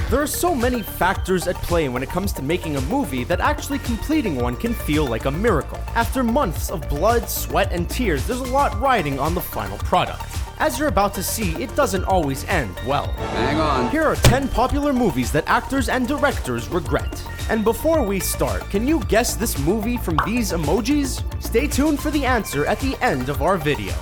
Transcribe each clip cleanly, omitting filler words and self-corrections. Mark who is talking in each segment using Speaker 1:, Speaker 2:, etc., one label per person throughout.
Speaker 1: There are so many factors at play when it comes to making a movie that actually completing one can feel like a miracle. After months of blood, sweat, and tears, there's a lot riding on the final product. As you're about to see, it doesn't always end well.
Speaker 2: Hang on.
Speaker 1: Here are 10 popular movies that actors and directors regret. And before we start, can you guess this movie from these emojis? Stay tuned for the answer at the end of our video.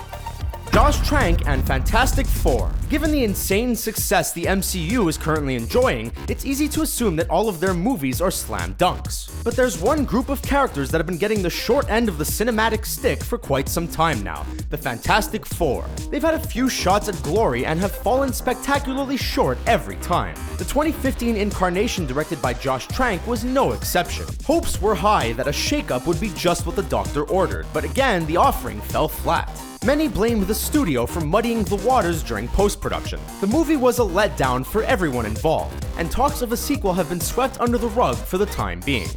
Speaker 1: Josh Trank and Fantastic Four. Given the insane success the MCU is currently enjoying, it's easy to assume that all of their movies are slam dunks. But there's one group of characters that have been getting the short end of the cinematic stick for quite some time now, the Fantastic Four. They've had a few shots at glory and have fallen spectacularly short every time. The 2015 incarnation directed by Josh Trank was no exception. Hopes were high that a shakeup would be just what the doctor ordered, but again, the offering fell flat. Many blamed the studio for muddying the waters during post-production. The movie was a letdown for everyone involved, and talks of a sequel have been swept under the rug for the time being.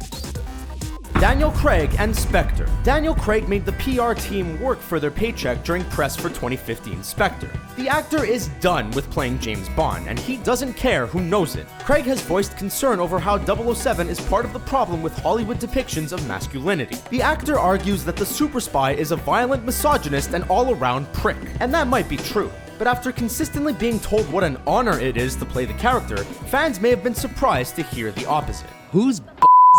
Speaker 1: Daniel Craig and Spectre. Daniel Craig made the PR team work for their paycheck during press for 2015 Spectre. The actor is done with playing James Bond, and he doesn't care who knows it. Craig has voiced concern over how 007 is part of the problem with Hollywood depictions of masculinity. The actor argues that the super spy is a violent misogynist and all-around prick, and that might be true. But after consistently being told what an honor it is to play the character, fans may have been surprised to hear the opposite.
Speaker 3: Whose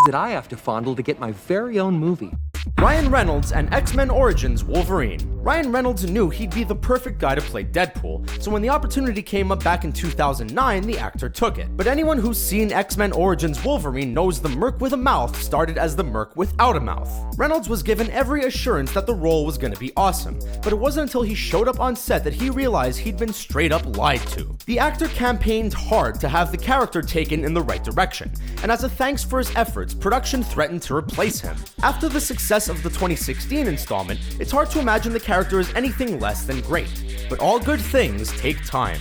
Speaker 3: did I have to fondle to get my very own movie?
Speaker 1: Ryan Reynolds and X-Men Origins Wolverine. Ryan Reynolds knew he'd be the perfect guy to play Deadpool, so when the opportunity came up back in 2009, the actor took it. But anyone who's seen X-Men Origins Wolverine knows the Merc with a mouth started as the Merc without a mouth. Reynolds was given every assurance that the role was gonna be awesome, but it wasn't until he showed up on set that he realized he'd been straight up lied to. The actor campaigned hard to have the character taken in the right direction, and as a thanks for his efforts, production threatened to replace him. After the success of the 2016 installment, it's hard to imagine the character is anything less than great. But all good things take time.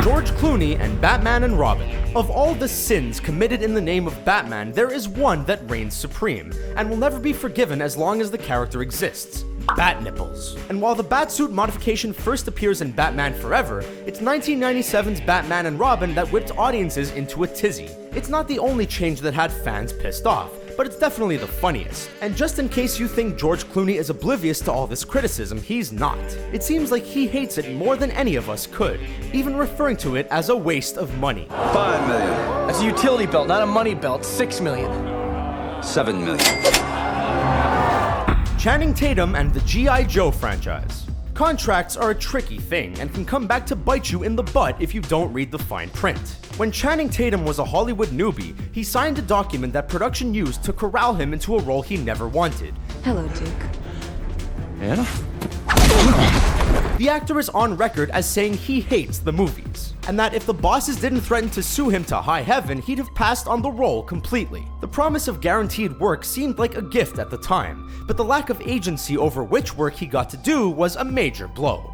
Speaker 1: George Clooney and Batman and Robin. Of all the sins committed in the name of Batman, there is one that reigns supreme, and will never be forgiven as long as the character exists. Bat nipples. And while the Batsuit modification first appears in Batman Forever, it's 1997's Batman and Robin that whipped audiences into a tizzy. It's not the only change that had fans pissed off, but it's definitely the funniest. And just in case you think George Clooney is oblivious to all this criticism, he's not. It seems like he hates it more than any of us could, even referring to it as a waste of money.
Speaker 2: $5 million.
Speaker 4: That's a utility belt, not a money belt. $6 million.
Speaker 2: $7 million.
Speaker 1: Channing Tatum and the G.I. Joe franchise. Contracts are a tricky thing and can come back to bite you in the butt if you don't read the fine print. When Channing Tatum was a Hollywood newbie, he signed a document that production used to corral him into a role he never wanted.
Speaker 5: Hello, Duke.
Speaker 3: Anna?
Speaker 1: The actor is on record as saying he hates the movies, and that if the bosses didn't threaten to sue him to high heaven, he'd have passed on the role completely. The promise of guaranteed work seemed like a gift at the time, but the lack of agency over which work he got to do was a major blow.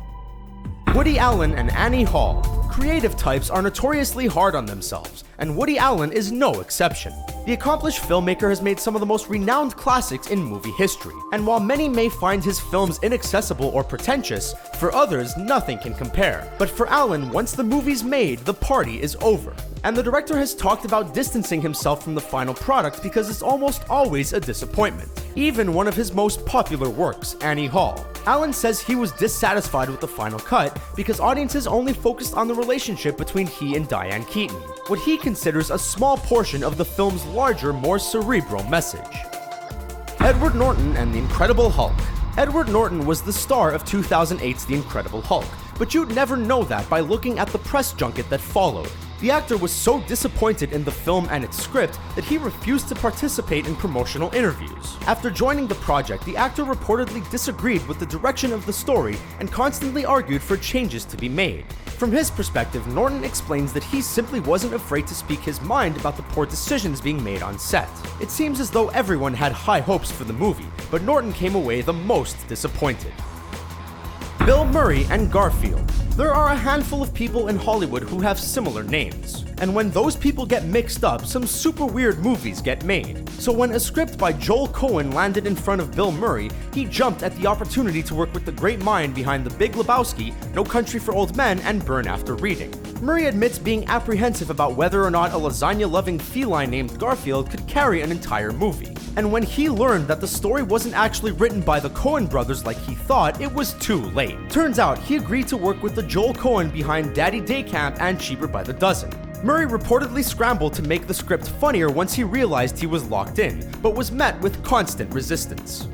Speaker 1: Woody Allen and Annie Hall. Creative types are notoriously hard on themselves, and Woody Allen is no exception. The accomplished filmmaker has made some of the most renowned classics in movie history, and while many may find his films inaccessible or pretentious, for others nothing can compare. But for Allen, once the movie's made, the party is over. And the director has talked about distancing himself from the final product because it's almost always a disappointment. Even one of his most popular works, Annie Hall. Allen says he was dissatisfied with the final cut because audiences only focused on the relationship between he and Diane Keaton, what he considers a small portion of the film's larger, more cerebral message. Edward Norton and The Incredible Hulk. Edward Norton was the star of 2008's The Incredible Hulk, but you'd never know that by looking at the press junket that followed. The actor was so disappointed in the film and its script that he refused to participate in promotional interviews. After joining the project, the actor reportedly disagreed with the direction of the story and constantly argued for changes to be made. From his perspective, Norton explains that he simply wasn't afraid to speak his mind about the poor decisions being made on set. It seems as though everyone had high hopes for the movie, but Norton came away the most disappointed. Bill Murray and Garfield. There are a handful of people in Hollywood who have similar names, and when those people get mixed up, some super weird movies get made. So when a script by Joel Cohen landed in front of Bill Murray, he jumped at the opportunity to work with the great mind behind The Big Lebowski, No Country for Old Men, and Burn After Reading. Murray admits being apprehensive about whether or not a lasagna-loving feline named Garfield could carry an entire movie. And when he learned that the story wasn't actually written by the Coen brothers like he thought, it was too late. Turns out, he agreed to work with the Joel Coen behind Daddy Day Camp and Cheaper by the Dozen. Murray reportedly scrambled to make the script funnier once he realized he was locked in, but was met with constant resistance.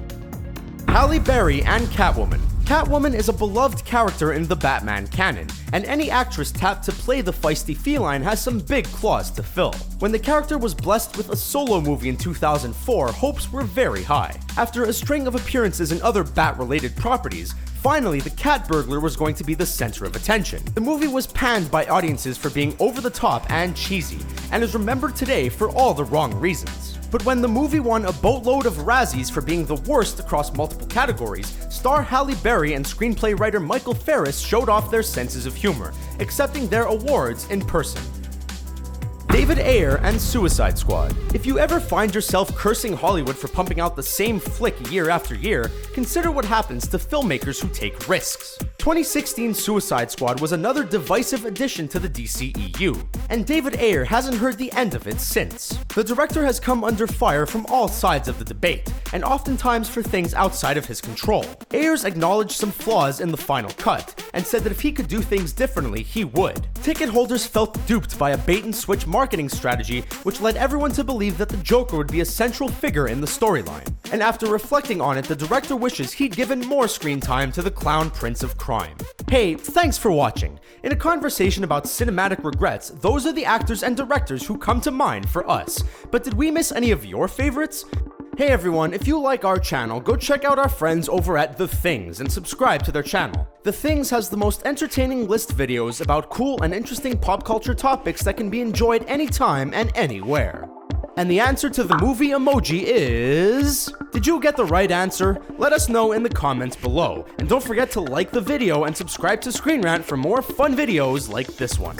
Speaker 1: Halle Berry and Catwoman. Catwoman is a beloved character in the Batman canon, and any actress tapped to play the feisty feline has some big claws to fill. When the character was blessed with a solo movie in 2004, hopes were very high. After a string of appearances in other Bat-related properties, finally the cat burglar was going to be the center of attention. The movie was panned by audiences for being over the top and cheesy, and is remembered today for all the wrong reasons. But when the movie won a boatload of Razzies for being the worst across multiple categories, star Halle Berry and screenplay writer Michael Ferris showed off their senses of humor, accepting their awards in person. David Ayer and Suicide Squad. If you ever find yourself cursing Hollywood for pumping out the same flick year after year, consider what happens to filmmakers who take risks. 2016 Suicide Squad was another divisive addition to the DCEU, and David Ayer hasn't heard the end of it since. The director has come under fire from all sides of the debate, and oftentimes for things outside of his control. Ayers acknowledged some flaws in the final cut, and said that if he could do things differently, he would. Ticket holders felt duped by a bait-and-switch marketing strategy, which led everyone to believe that the Joker would be a central figure in the storyline. And after reflecting on it, the director wishes he'd given more screen time to the clown prince of crime. Hey, thanks for watching. In a conversation about cinematic regrets, those are the actors and directors who come to mind for us. But did we miss any of your favorites? Hey everyone, if you like our channel, go check out our friends over at The Things and subscribe to their channel. The Things has the most entertaining list videos about cool and interesting pop culture topics that can be enjoyed anytime and anywhere. And the answer to the movie emoji is... Did you get the right answer? Let us know in the comments below. And don't forget to like the video and subscribe to Screen Rant for more fun videos like this one.